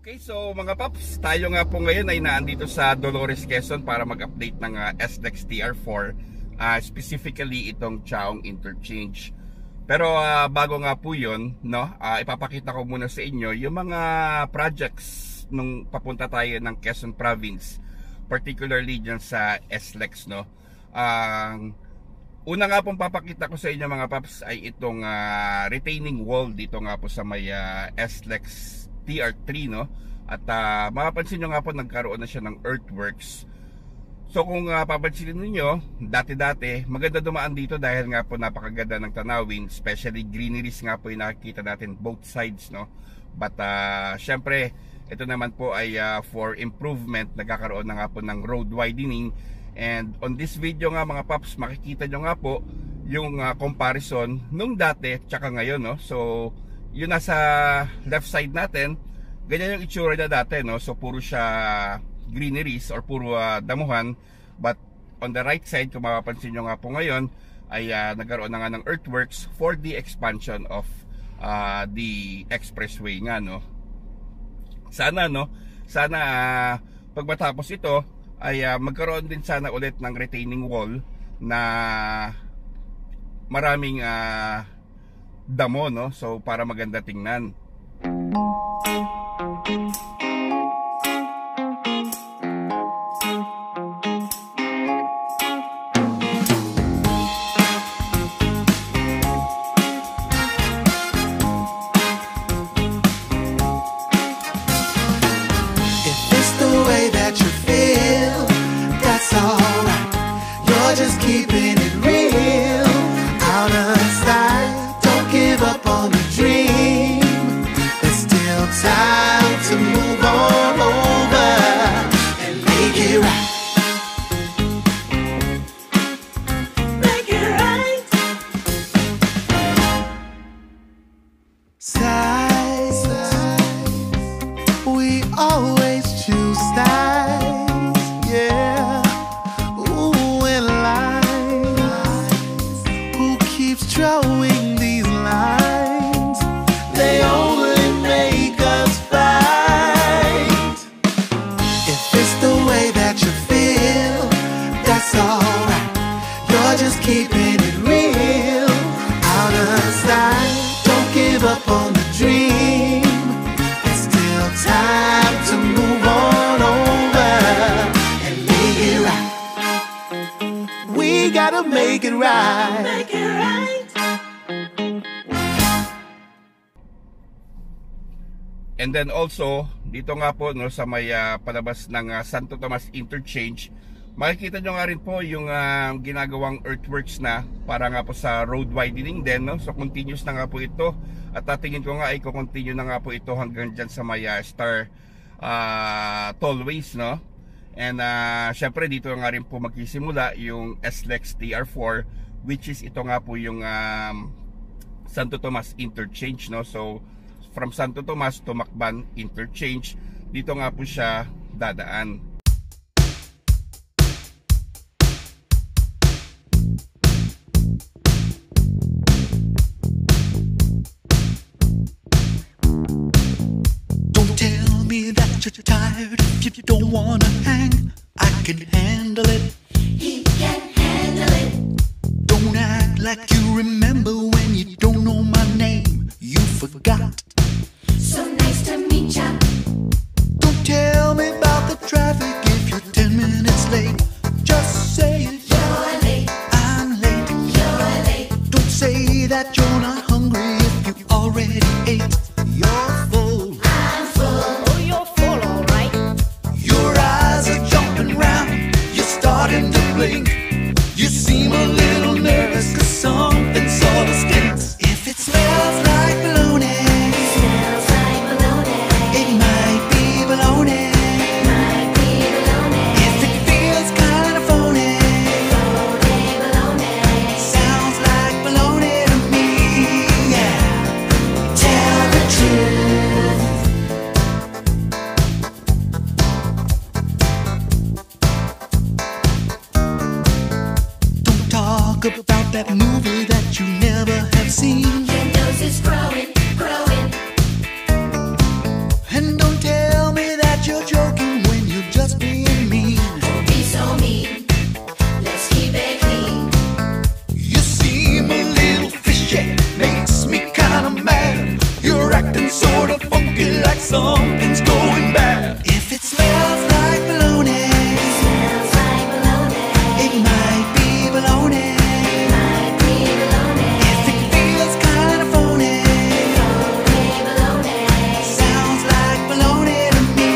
Okay, so mga paps, tayo nga po ngayon ay naandito sa Dolores, Quezon para mag-update ng SLEX TR4, specifically itong Chaong Interchange. Pero bago nga po yun, no, ipapakita ko muna sa inyo yung mga projects nung papunta tayo ng Quezon Province, particularly dyan sa SLEX, no. Una nga pong papakita ko sa inyo mga paps ay itong retaining wall dito nga po sa may SLEX TR3, no? At mapapansin nyo nga po nagkaroon na siya ng earthworks. So kung papansinin niyo, dati-dati maganda dumaan dito dahil nga po napakaganda ng tanawin, especially greeneries nga po yung nakikita natin both sides, no? But syempre ito naman po ay for improvement, nagkakaroon na nga po ng road widening. And on this video nga mga paps, makikita nyo nga po yung comparison nung dati tsaka ngayon, no? So yun nasa left side natin, ganyan yung itsura niya dati, no? So puro siya greeneries or puro damuhan. But on the right side, kung mapapansin nyo nga po ngayon, ay nagkaroon na nga ng earthworks for the expansion of the expressway nga, no? Sana, no? Sana pag matapos ito ay magkaroon din sana ulit ng retaining wall na maraming damo, no? So para maganda tingnan. Make it right. Make it right. And then also, dito nga po, no, sa may palabas ng Santo Tomas Interchange, makikita nyo nga rin po yung ginagawang earthworks na para nga po sa road widening din, no? So continuous na nga po ito. At tingin ko nga ay continue na nga po ito hanggang dyan sa may Star Tollways, no? And syempre dito nga rin po magsisimula yung SLEX TR4, which is ito nga po yung Santo Tomas Interchange, no? So from Santo Tomas to Macban Interchange, dito nga po siya dadaan. You're tired if you don't wanna hang. I can handle it. He can handle it. Don't act like you remember when you don't know my name. You forgot. So nice to meet ya. Don't tell me about the traffic if you're 10 minutes late. Just say it. You're late. I'm late. You're late. Don't say that you're not hungry if you already ate. You're full. I'm full. Oh, you're full, all right. Your eyes are jumping round. You're starting to blink. You seem a little nervous 'cause something sort of stinks. If it smells like bologna, Smells like bologna. it might be bologna. Might be bologna. If it feels kind of phony, Bologna. sounds like bologna to me. Yeah. Tell the truth. Don't talk something's going bad. If it smells like baloney, Smells like baloney. it might be baloney. Might be baloney. If it feels kind of phony, Phony baloney. sounds like baloney to me.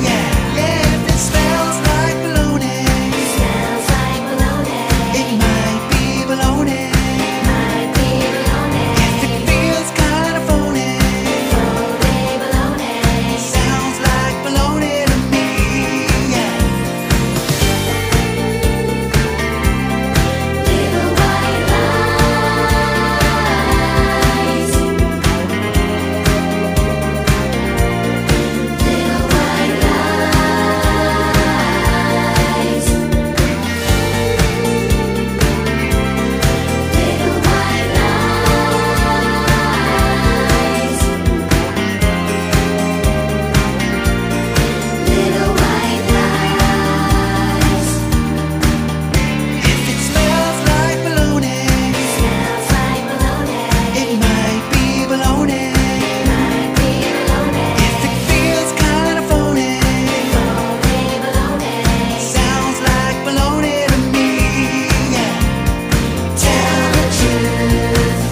Yeah, yeah. If it smells like baloney, Smells like baloney. it might be baloney. Might be baloney. If it feels kind of phony, Phony baloney. sounds like baloney to me. Yeah. Little white lies. Little white lies. Little white lies. Little white lies. If it smells like baloney, Smells like baloney. it might be baloney. Might be baloney. If it feels kind of phony, Phony baloney. sounds like baloney to me. Yeah. Tell the truth.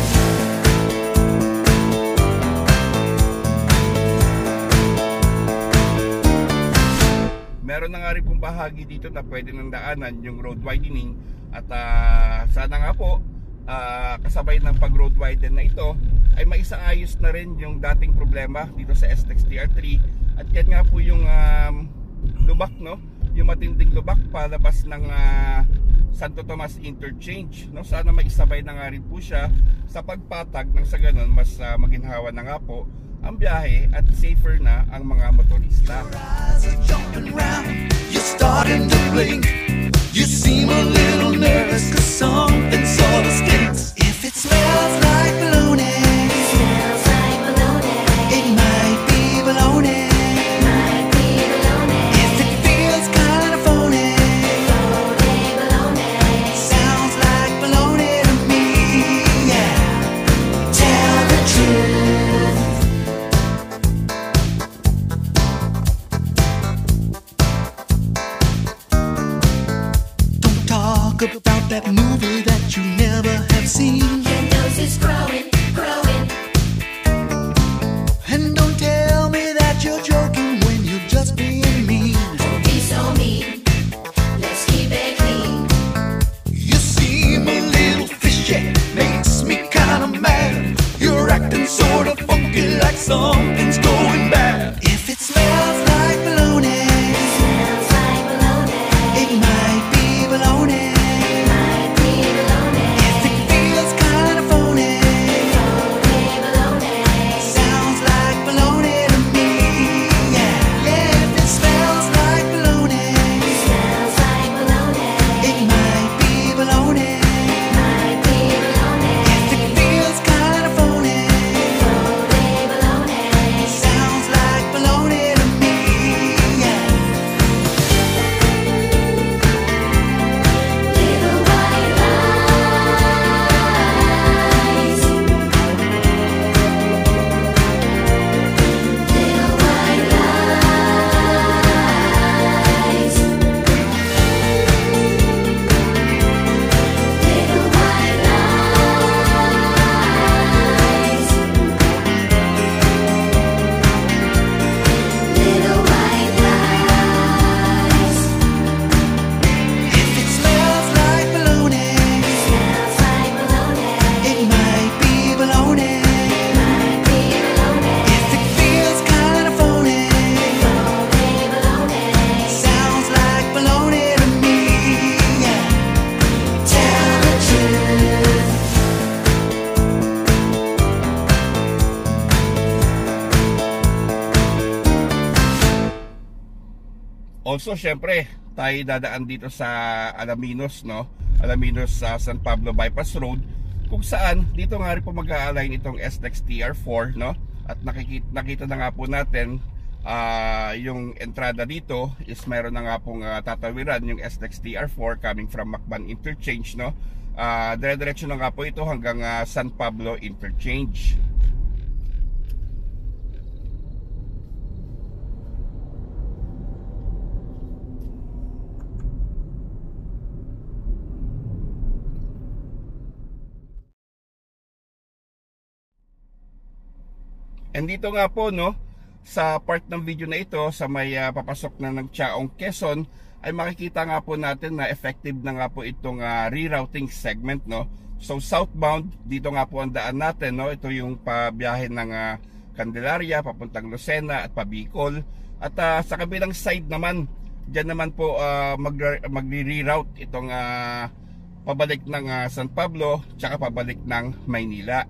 Meron na nga rin pong bahagi dito na pwede nang daanan yung road widening at sana nga po kasabay ng pag road widen na ito ay maisaayos na rin yung dating problema dito sa SLEX TR3 at yan nga po yung lubak, no, yung matinding lubak palabas ng Santo Tomas Interchange, no. Sana maisabay na nga rin po siya sa pagpatag nang sa ganun mas maginhawa na nga po ang biyahe at safer na ang mga motorista. Eyes are jumping round, you're starting to blink. You seem a little nervous cause something sort of stinks. If it smells like baloney, Smells like baloney. it might be baloney. Might be baloney. If it feels kind of phony, Phony baloney. sounds like baloney to me. Yeah. Tell the truth. Don't talk about that movie that you never have seen. Your nose is growing, growing. And don't tell me that you're joking when you're just being mean. Don't be so mean. Let's keep it clean. You seem a little fishy, makes me kinda mad. You're acting sorta funky like something's going bad. If it smells like baloney, Smells like baloney. it might be baloney. Might be baloney. If it feels kinda phony, Phony baloney. sounds like baloney to me. Yeah, yeah. If it smells like baloney, Smells like baloney. it might be baloney. Might be baloney. If it feels kinda phony, Phony baloney. sounds like baloney to me. Yeah. Little white lies. Little white lies. Little white lies. Little white lies. If it smells like baloney, Smells like baloney. it might be baloney. Might be baloney. If it feels kinda phony, Phony baloney. sounds like baloney to me. Yeah. Tell the truth. Also, syempre, tayo dadaan dito sa Alaminos, no? Alaminos sa San Pablo Bypass Road, kung saan dito nga rin po mag-a-align itong SLEX TR4, no? At nakita na nga po natin yung entrada dito is meron na nga pong tatawiran yung SLEX TR4 coming from Macban Interchange, no? Dire-diretso na nga po ito hanggang San Pablo Interchange. And dito nga po, no, sa part ng video na ito, sa may papasok na ng Chaong, Quezon, ay makikita nga po natin na effective na nga po itong rerouting segment, no. So southbound, dito nga po ang daan natin, no. Ito yung pabiyahe ng Candelaria papuntang Lucena at Pabicol. At sa kabilang side naman, diyan naman po magre-reroute itong pabalik ng San Pablo tsaka pabalik ng Maynila.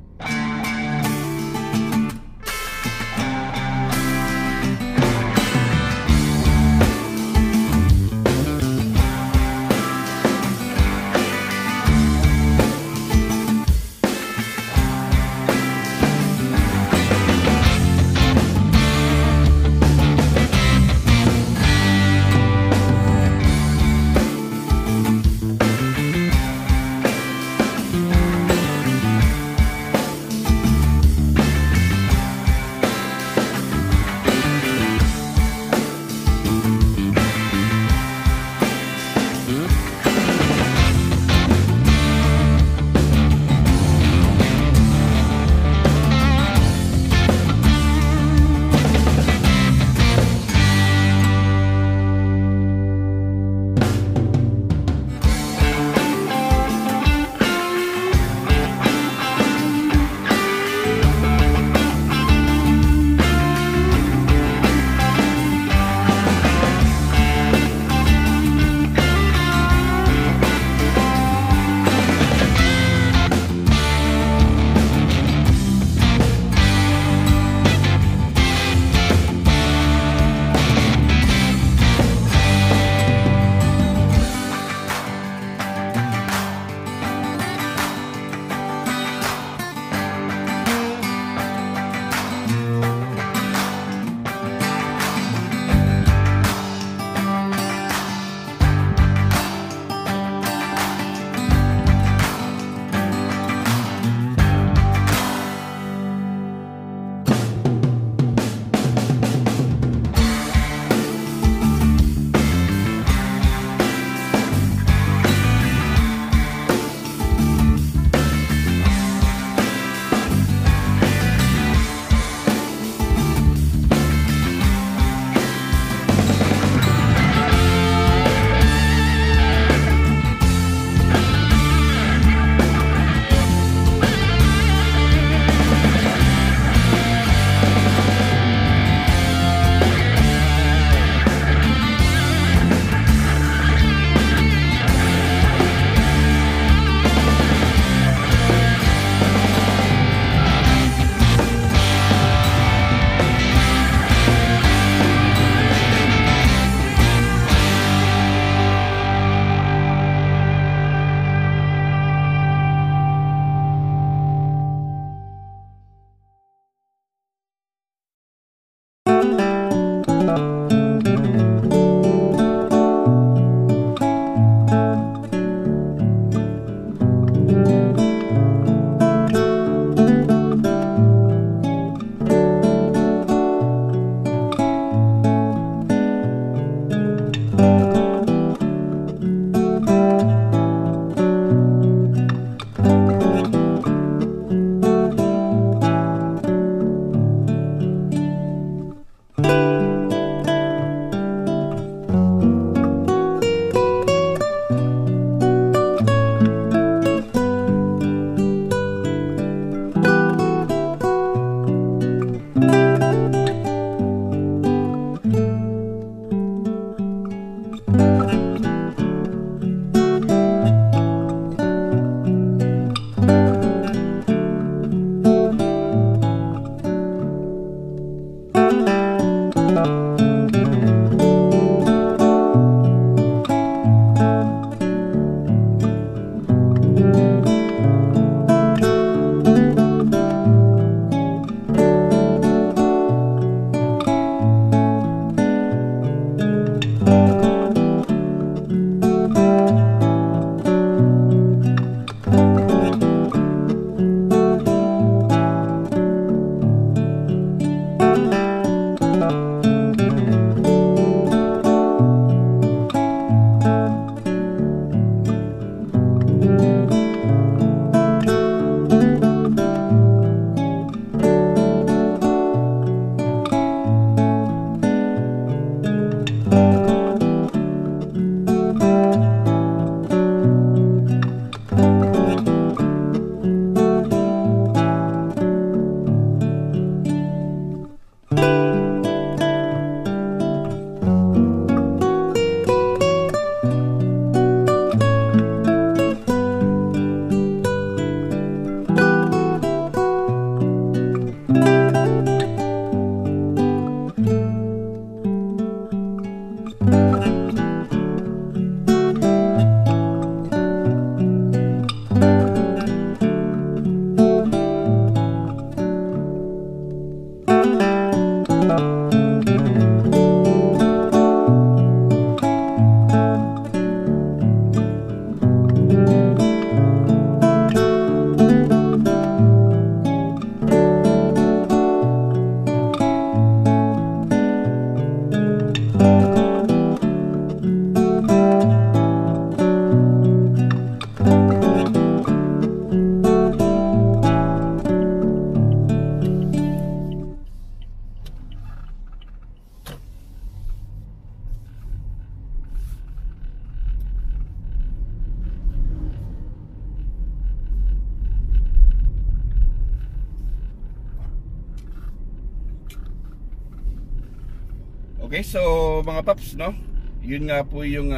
Okay, so mga paps, no? Yun nga po yung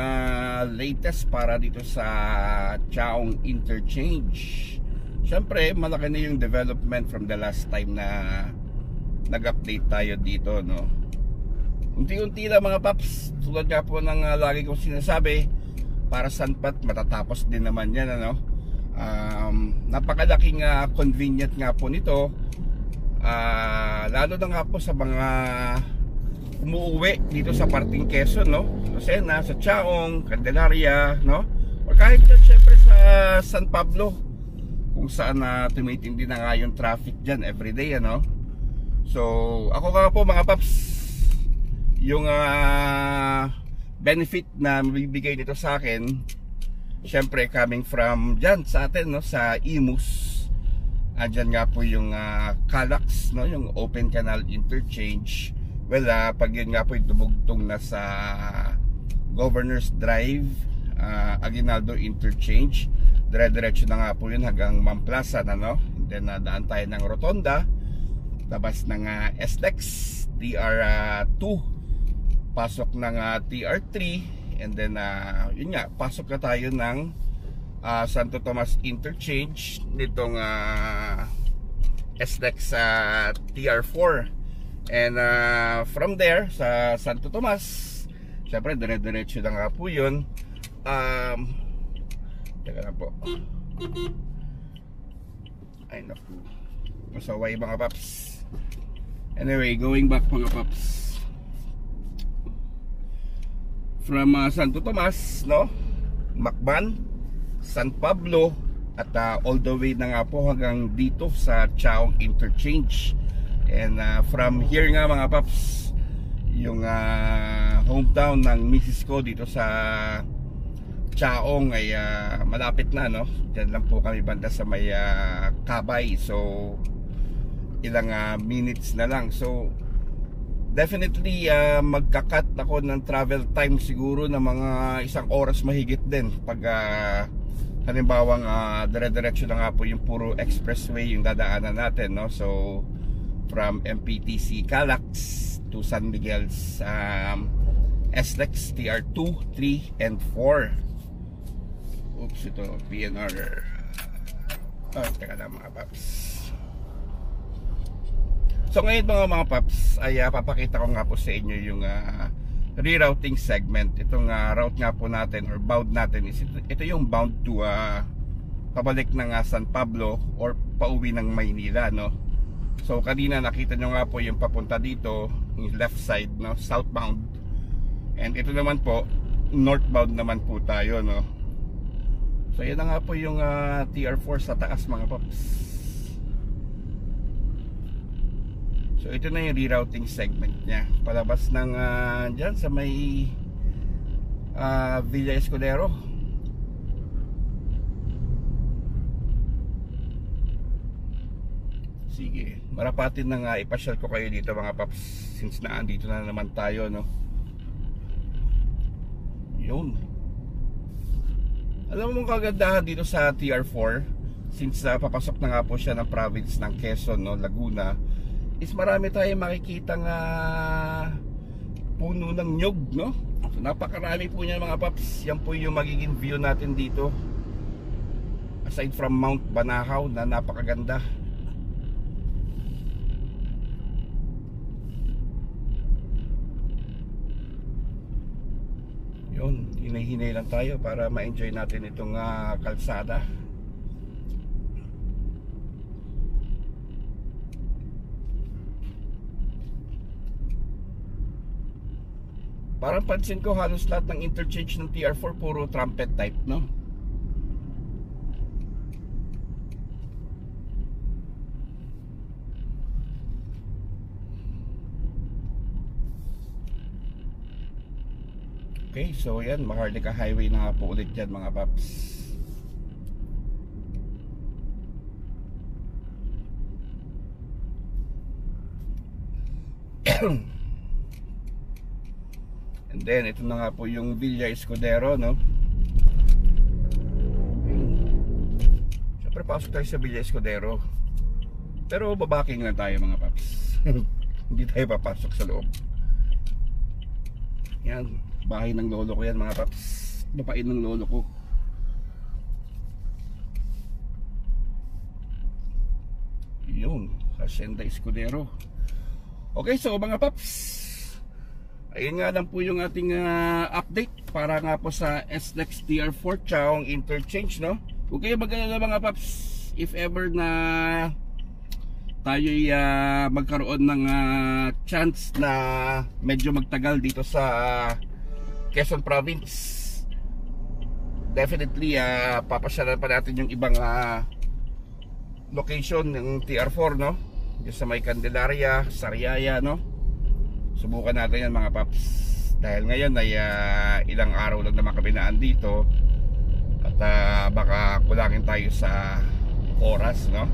latest para dito sa Chaong Interchange. Siyempre, malaki na yung development from the last time na nag-update tayo dito, no? Unti-unti lang mga paps, tulad nga po ng lagi kong sinasabi, para saan pat matatapos din naman yan, ano? Napakalaking convenient nga po nito, lalo na nga po sa mga umuuwi dito sa parting Quezon, no? Lucena, sa Chaong, Candelaria, no? O kahit dyan syempre sa San Pablo, kung saan tumitindi na nga yung traffic dyan everyday, ano? So, ako nga po mga paps, yung benefit na mabibigay nito sa akin, syempre coming from dyan sa atin, no? Sa Imus, andyan nga po yung Calax, no? Yung Open Canal Interchange. Well, pag yun nga po yung tumugtong na sa Governor's Drive, Aguinaldo Interchange, dire-diretso na nga po yun hanggang Mamplasan, ano? And then daan tayo ng Rotonda, labas ng SLEX, TR2, pasok ng TR3, and then yun nga, pasok na tayo ng Santo Tomas Interchange nitong SLEX TR4. And from there sa Santo Tomas, syempre dire-diretso na nga po yun. Teka lang po. Ay naku, masaway mga paps. Anyway, going back mga paps, from Santo Tomas, no, Macban, San Pablo, at all the way na nga po hanggang dito sa Chaong Interchange. And from here nga mga paps, yung hometown ng misis ko dito sa Chaong ay malapit na, no? Diyan lang po kami banda sa may Kabay. So ilang minutes na lang. So definitely magkakat ako ng travel time siguro na mga 1 oras mahigit din pag halimbawang dire-diretso na nga po yung puro expressway yung dadaanan natin, no? So from MPTC Calax to San Miguel's SLEX TR2, 3, and 4. Oops, ito PNR. Teka lang mga paps. So ngayon mga paps ay papakita ko nga po sa inyo yung rerouting segment. Itong route nga po natin or bound natin is ito yung bound to pabalik ng San Pablo or pauwi ng Maynila, no? So kanina nakita nyo nga po yung papunta dito, yung left side, no, southbound. And ito naman po, northbound naman po tayo, no. So yan na nga po yung TR4 sa taas mga paps. So ito na yung rerouting segment nya, palabas ng dyan sa may Villa Escudero. Sige, marapatin na nga ipasyal ko kayo dito mga paps, since naandito na naman tayo, no. Yun. Alam mo mong kagandahan dito sa TR4, since papasok na nga po siya ng province ng Quezon, no, Laguna, is marami tayong makikitang puno ng nyug, no. So napakarami po niya mga paps. Yan po yung magiging view natin dito, aside from Mount Banahaw na napakaganda. Yun, hinay-hinay lang tayo para ma-enjoy natin itong kalsada. Parang pansin ko halos lahat ng interchange ng TR4 puro trumpet type, no? Okay, so yan, Maharlika Highway na nga po ulit yan mga paps. And then ito na nga po yung Villa Escudero, no? Siyempre pasok tayo sa Villa Escudero, pero babaking lang tayo mga paps. Hindi tayo papasok sa loob. Yan, bahay ng lolo ko yan mga paps. Lupain ng lolo ko. Yun, Hacienda Escudero. Okay, so mga paps, ayun nga lang po yung ating update para nga po sa SLEX TR4 Chaong interchange, no? Huwag kayo mag-alala mga paps, if ever na tayo'y magkaroon ng chance na medyo magtagal dito sa Quezon Province, definitely papasyalan pa natin yung ibang location ng TR4, no? Yung sa may Candelaria, Sariaya, no? Subukan natin yan mga paps. Dahil ngayon ay ilang araw lang naman kami naandito. At baka kulangin tayo sa oras, no?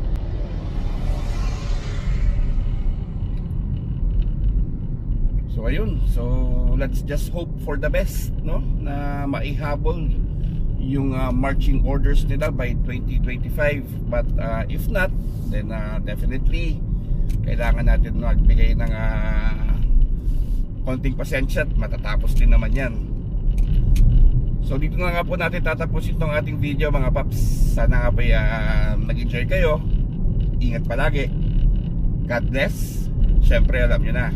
So ayun, so let's just hope for the best, no? Na maihabol yung marching orders nila by 2025. But if not, then definitely kailangan natin magbigay ng konting pasensya at matatapos din naman yan. So dito na nga po natin tatapusin itong ating video mga paps. Sana nga po nag-enjoy kayo. Ingat palagi. God bless. Siyempre alam nyo na.